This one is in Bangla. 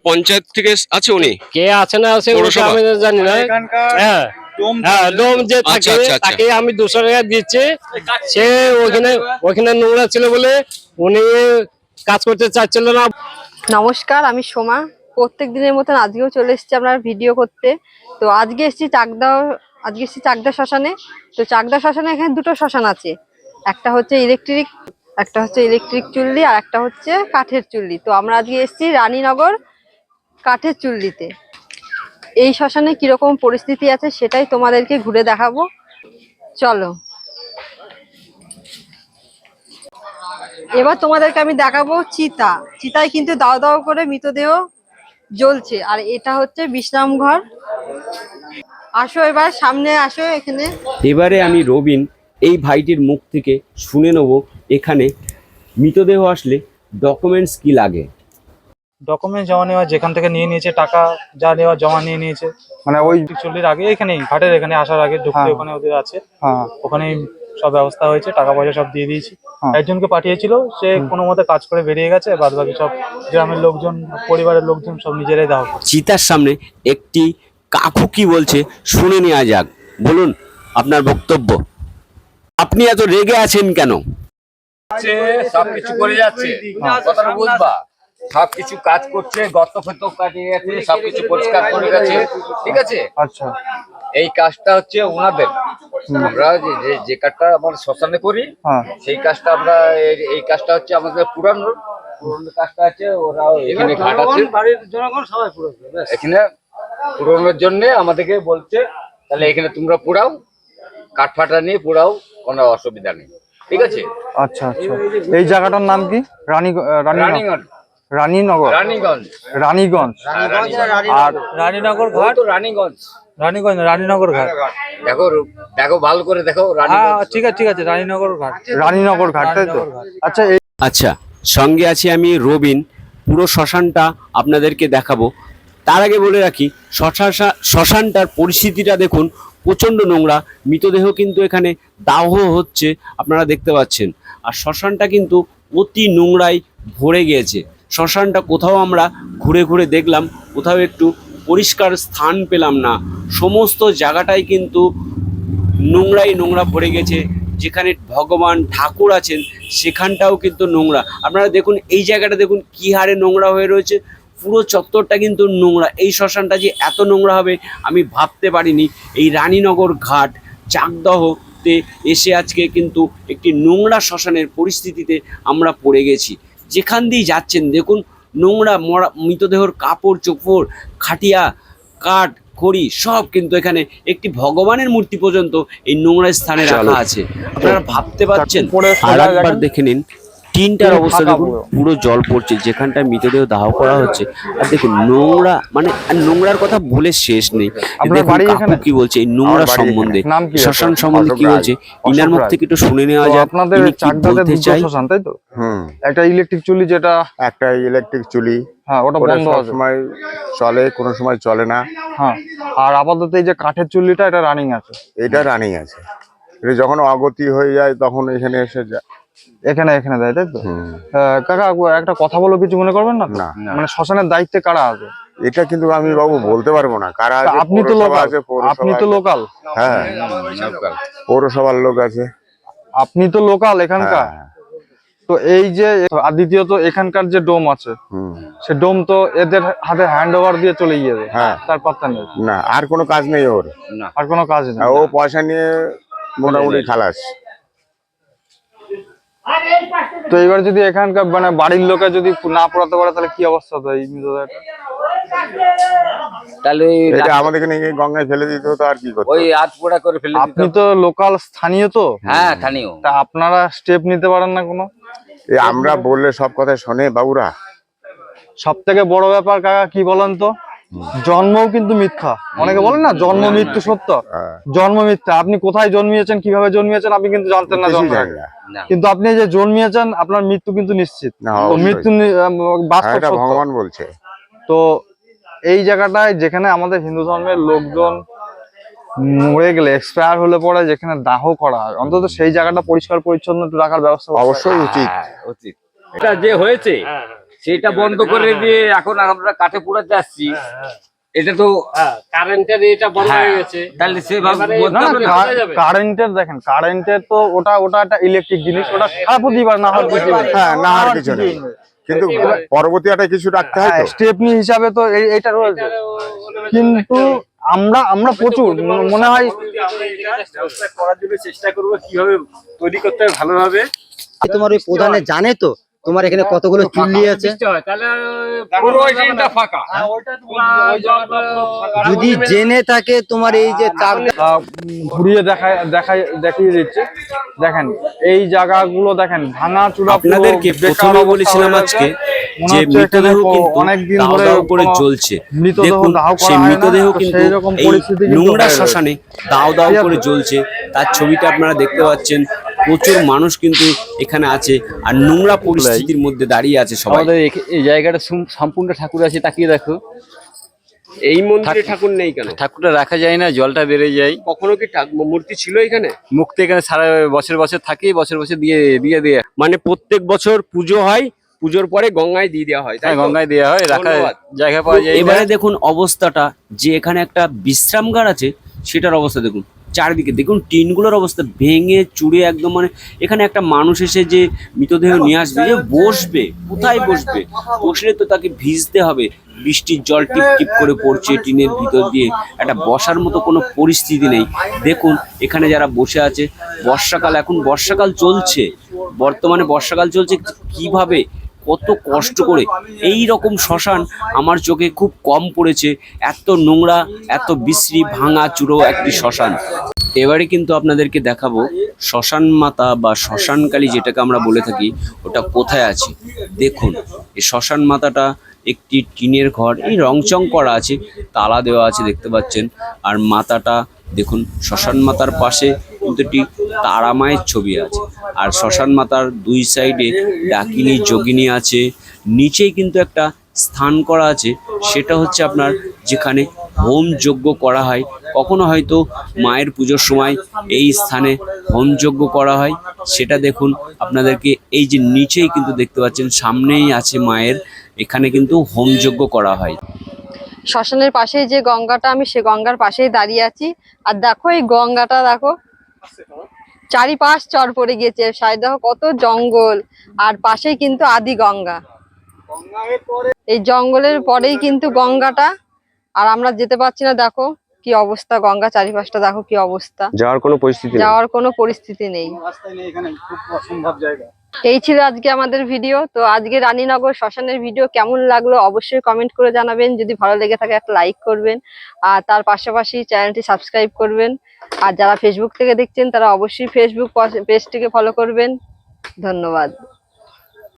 পঞ্চায়েত থেকে আছে উনি? কে আছে না আছে আমি জানি না। হ্যাঁ ডোম যে থাকে তাকে আমি 200 টাকা দিচ্ছি। সে ওখানে নোংরা ছিল বলে উনি কাজ করতে চাচ্ছিল না। নমস্কার, আমি সোমা। প্রত্যেক দিনের মতন আজকেও চলে এসেছি আপনার ভিডিও করতে। তো আজকে এসেছি চাকদা শ্মশানে। তো চাকদা শ্মশানে এখানে দুটো শ্মশান আছে, একটা হচ্ছে ইলেকট্রিক চুল্লি আর একটা হচ্ছে কাঠের চুল্লি। তো আমরা আজকে এসেছি রানীনগর কাঠের চুল্লিতে। এই শ্মশানে কিরকম পরিস্থিতি আছে সেটাই তোমাদেরকে ঘুরে দেখাবো, চলো। এবার তোমাদেরকে আমি দেখাবো চিতায় কিন্তু দাও দাও করে মৃতদেহ জ্বলছে। আর এটা হচ্ছে বিশ্রাম ঘর। আসো এবার সামনে আসো এখানে। এবারে আমি রবিন এই ভাইটির মুখ থেকে শুনে নেব এখানে মৃতদেহ আসলে ডকুমেন্টস কি লাগে। ডকুমেন্ট জমা নেওয়া, যেখান থেকে নিয়ে নিয়েছে টাকা যা নেওয়া জমা নিয়ে নিয়েছে, মানে ওই চল্লির আগে এখানেই ঘাটের এখানে আসার আগে ঢুকতে ওখানে ওদের আছে, ওখানেই সব ব্যবস্থা হয়েছে, টাকা পয়সা সব দিয়ে দিয়েছি। একজনকে পাঠিয়েছিল, সে কোনো মতে কাজ করে বেরিয়ে গেছে, বাদ বাকি সব গ্রামের লোকজন পরিবারের লোকজন সব নিজেরাই দেওয়া। চিতার সামনে একটি কাকু কি বলছে শুনে নেওয়া যাক। বলুন আপনার বক্তব্য। আপনি এত রেগে আছেন কেন? সবকিছু করে যাচ্ছে, কথাটা বুঝবা, সবকিছু কাজ করছে, গর্ত ফেত কাটিয়ে গেছে, সবকিছু পরিষ্কার করে গেছে, ঠিক আছে। আচ্ছা, এই কাজটা হচ্ছে ওনাদের। আমরা যে কাজটা আমরা শ্মশানে করি, সেই কাজটা আমরা এই কাজটা হচ্ছে আমাদের পুরানো কাজটা আছে। ওরা এখানে ঘাট আছে, বাড়ির জনগণ সবাই পুরোবে, এখানে পুরানোর জন্য আমাদেরকে বলছে তাহলে এখানে তোমরা পুরাও, কাঠ ফাটা নিয়ে পুরাও, কোনো অসুবিধা নেই, ঠিক আছে। আচ্ছা আচ্ছা, এই জায়গাটার নাম কি? রানীগঞ্জ। আর রানীনগর ঘাট, রানীনগর ঘাট। দেখো ভালো করে দেখো। ঠিক আছে, রানীনগর ঘাট, তাই তো? আচ্ছা, সঙ্গে আছি আমি রবিন। পুরো শ্মশানটা আপনাদেরকে দেখাবো। তার আগে বলে রাখি, শ্মশানটার পরিস্থিতিটা দেখুন, প্রচণ্ড নোংরা। মৃতদেহ কিন্তু এখানে দাহ হচ্ছে, আপনারা দেখতে পাচ্ছেন। আর শ্মশানটা কিন্তু অতি নোংরায় ভরে গিয়েছে। শ্মশানটা কোথাও আমরা ঘুরে ঘুরে দেখলাম, কোথাও একটু পরিষ্কার স্থান পেলাম না। সমস্ত জায়গাটাই কিন্তু নোংরা ভরে গেছে। যেখানে ভগবান ঠাকুর আছেন সেখানটাও কিন্তু নোংরা। আপনারা দেখুন এই জায়গাটা দেখুন কি হারে নোংরা হয়ে রয়েছে। পুরো চত্বরটা কিন্তু নোংরা। এই শ্মশানটা যে এত নোংরা হবে আমি ভাবতে পারিনি। এই রানীনগর ঘাট চাকদহতে এসে আজকে কিন্তু একটি নোংরা শ্মশানের পরিস্থিতিতে আমরা পড়ে গেছি। যেখান দিয়ে যাচ্ছেন দেখুন নোংরা, মরা মৃতদেহর কাপড় চোপড়, খাটিয়া, কাঠ, খড়ি সব কিন্তু এখানে। একটি ভগবানের মূর্তি পর্যন্ত এই নোংরা স্থানে রাখা আছে। আপনারা ভাবতে পারছেন? আর একবার দেখে নিন টিনটার অবস্থা দেখুন, পুরো জল পড়ছে যেখানটায় মৃতদেহ দাহ করা হচ্ছে। আর দেখুন নোংরা, মানে নোংরার কথা বলে শেষ নেই। দেখুন কাকু কি বলছে এই নোংরা সম্বন্ধে, শ্মশান সম্বন্ধে কি বলছে, ইনার মুখ থেকে একটু শুনে নেওয়া যায়। আপনাদের চাকদাতে শ্মশান, তাই তো? একটা ইলেকট্রিক চুল্লি, যেটা একটা ইলেকট্রিক চুল্লি, ওটা বন্ধ আছে, সময় চলে, কোনো সময় চলে না। আর আপাতত এই যে কাঠের চুল্লিটা, এটা রানিং আছে। এটা রানিং আছে। এটা যখন অগতি হয়ে যায় তখন এখানে এসে যায়, এখানে দেয়, তাই তো? কাকা একটা কথা বলো, কিছু মনে করবেন না? মানে শ্মশানের দায়িত্বে কারা আছে? এটা কিন্তু আমি বাবু বলতে পারবো না কারা। আপনি তো লোকাল। হ্যাঁ, পৌরসভার লোক আছে। আপনি তো লোকাল এখানকার। তো এই যে, আর দ্বিতীয়ত এখানকার যে ডোম আছে, সে ডোম তো এদের হাতে হ্যান্ড ওভার দিয়ে চলে গিয়েছে। তার পাত্তা নেই না, আর কোনো কাজ নেই ওর। আর কোনো কাজ নেই, ও পয়সা নিয়ে মোটামুটি খালাস। তো এবার যদি এখানকার মানে বাড়ির লোকে যদি না পড়াতে পারে তাহলে কি অবস্থা হতো এই মৃতদেহটা? তাহলে এটা আমাদেরকে নিয়ে গঙ্গায় ফেলে দিতে হতো, আর কি করতে? ওই আধপোড়া করে ফেলে দিত। আপনি তো লোকাল, স্থানীয় তো? হ্যাঁ, স্থানীয়। তা আপনারা স্টেপ নিতে পারেন না কোনো? আমরা বললে সব কথা শোনে বাবুরা। সব থেকে বড় ব্যাপার কাকা কি বলেন তো, জন্মও কিন্তু মিথ্যা। অনেকে বলেন না জন্ম মৃত্যু সত্য, জন্ম মিথ্যা। আপনি কোথায় জন্মিয়েছেন, কিভাবে জন্মিয়েছেন আপনি কিন্তু জানতেন না, কিন্তু আপনি যে জন্মিয়েছেন আপনার মৃত্যু কিন্তু নিশ্চিত। মৃত্যু বাস্তব সত্য, ভগবান বলছে। তো এই জায়গাটায় যেখানে আমাদের হিন্দু ধর্মের লোকজন মরে গেলে, এক্সপায়ার হলে পরে যেখানে দাহ করা হয়, অন্তত সেই জায়গাটা পরিষ্কার পরিচ্ছন্ন রাখার ব্যবস্থা অবশ্যই উচিত। এটা যে হয়েছে সেটা বন্ধ করে দিয়ে এখন আমরা কাঠে পোড়াতে আসছি, এটা তো কারেন্টের এটা বন্ধ হ্যাঁ, হয়ে গেছে। তাহলে সেভাবে এবারে বলতে না হবে না, না। বোঝা যাবে। কারেন্টের দেখেন, কারেন্টের তো ওটা একটা ইলেকট্রিক জিনিস, ওটা খারাপ হতেই পারে, না হওয়ার কিছু নেই। হ্যাঁ, না আর কিছু নেই, কিন্তু পরবর্তী একটা কিছু রাখতে হয় তো। স্টেপনি হিসাবে তো এইটা রয়েছে, কিন্তু আমরা প্রচুর মনে হয় করার জন্য চেষ্টা করবো কিভাবে তৈরি করতে হবে ভালোভাবে। তোমার ওই প্রধানে জানে তো তোমার এখানে কতগুলো চুল্লি আছে? বৃষ্টি হয়, তাহলে পুরো ওই দিনটা ফাঁকা। যদি জেনে থাকে তোমার এই যে ঘুরিয়ে দেখিয়ে দিচ্ছে। দেখেন এই জায়গাগুলো দেখেন ভাঙা চূড়া। আপনাদেরকে প্রথমে বলেছিলাম আজকে যে মৃতদেহ কিন্তু অনেকদিন দাও ধরে দাও করে কোনো জ্বলছে। মৃতদেহ দেখুন দাহ করা সেই হয় না, মৃতদেহ তো কিন্তু সেইরকম এই পরিস্থিতি কিন্তু নোংরা হয়ে শ্মশানে দাও দাও করে জ্বলছে। তার ছবিটা আপনারা দেখতে পাচ্ছেন। প্রচুর মানুষ কিন্তু এখানে আছে আর নোংরা পরিস্থিতির মধ্যে দাঁড়িয়ে আছে সবাই। আমাদের এই জায়গাটা সম্পূর্ণ ঠাকুর আছে, তাকিয়ে দেখো। এই মন্দিরে ঠাকুর নেই কেন? ঠাকুরটা রাখা যায় না, জলটা বেড়ে যায়। কখনো কি মূর্তি ছিল এখানে? মুক্তি এখানে সারা বছর বছর থাকে, বছর বছর দিয়ে মানে প্রত্যেক বছর পুজো হয়, পুজোর পরে গঙ্গায় দিয়ে দেওয়া হয়, তাই তো? গঙ্গায় দেওয়া হয়, রাখা ধন্যবাদ। জায়গা পাওয়া যায়। এবারে দেখুন অবস্থাটা, যে এখানে একটা বিশ্রামগার আছে সেটার অবস্থা দেখুন। চারদিকে দেখুন টিনগুলোর অবস্থা ভেঙে চুরে একদম, মানে এখানে একটা মানুষ এসে যে মৃতদেহ নিয়ে আসবে, যে বসবে কোথায় বসবে? বসলে তো তাকে ভিজতে হবে, বৃষ্টির জল টিপ টিপ করে পড়ছে টিনের ভিতর দিয়ে, একটা বসার মতো কোনো পরিস্থিতি নেই। দেখুন এখানে যারা বসে আছে, বর্ষাকাল, এখন বর্ষাকাল চলছে, বর্তমানে বর্ষাকাল চলছে, কিভাবে কত কষ্ট করে এই রকম শ্মশান আমার চোখে খুব কম পড়েছে। এত নোংরা, এত বিশ্রী, ভাঙা চুরো একটি শ্মশান। এবারে কিন্তু আপনাদেরকে দেখাবো শ্মশান মাতা বা শ্মশানকালী যেটাকে আমরা বলে থাকি, ওটা কোথায় আছে। দেখুন এই শ্মশান মাতাটা একটি টিনের ঘর, এই রংচং করা আছে, তালা দেওয়া আছে দেখতে পাচ্ছেন। আর মাতাটা দেখুন, শ্মশান মাতার পাশে কিন্তু একটি তারা মায়ের ছবি আছে। আর শ্মশান মাতার দুই সাইডে ডাকিনী যোগিনী আছে। নিচেই কিন্তু একটা স্থান করা আছে, সেটা হচ্ছে আপনার যেখানে হোম যজ্ঞ করা হয়। কখনো হয়তো মায়ের পুজোর সময় এই স্থানে হোম যজ্ঞ করা হয়, সেটা দেখুন আপনাদেরকে। এই যে নিচেই কিন্তু দেখতে পাচ্ছেন, সামনেই আছে মায়ের, এখানে কিন্তু হোম যজ্ঞ করা হয়। শ্মশানের পাশেই যে গঙ্গাটা, আমি সে গঙ্গার পাশেই দাঁড়িয়ে আছি। আর দেখো এই গঙ্গাটা, দেখো চারিপাশ চর পড়ে গিয়েছে, সাইড দেখো কত জঙ্গল, আর পাশেই কিন্তু আদি গঙ্গা। এই জঙ্গলের পরেই কিন্তু গঙ্গাটা, আর আমরা যেতে পারছি না। দেখো কি অবস্থা, গঙ্গা চারিপাশটা দেখো কি অবস্থা, যাওয়ার কোনো পরিস্থিতি যাওয়ার কোনো পরিস্থিতি নেই। এই ছিল আজকে আমাদের ভিডিও। তো আজকে রানীনগর শ্মশানের ভিডিও কেমন লাগলো অবশ্যই কমেন্ট করে জানাবেন। যদি ভালো লেগে থাকে একটা লাইক করবেন, আর তার পাশাপাশি চ্যানেলটি সাবস্ক্রাইব করবেন। আর যারা ফেসবুক থেকে দেখছেন তারা অবশ্যই ফেসবুক পেজটিকে ফলো করবেন। ধন্যবাদ।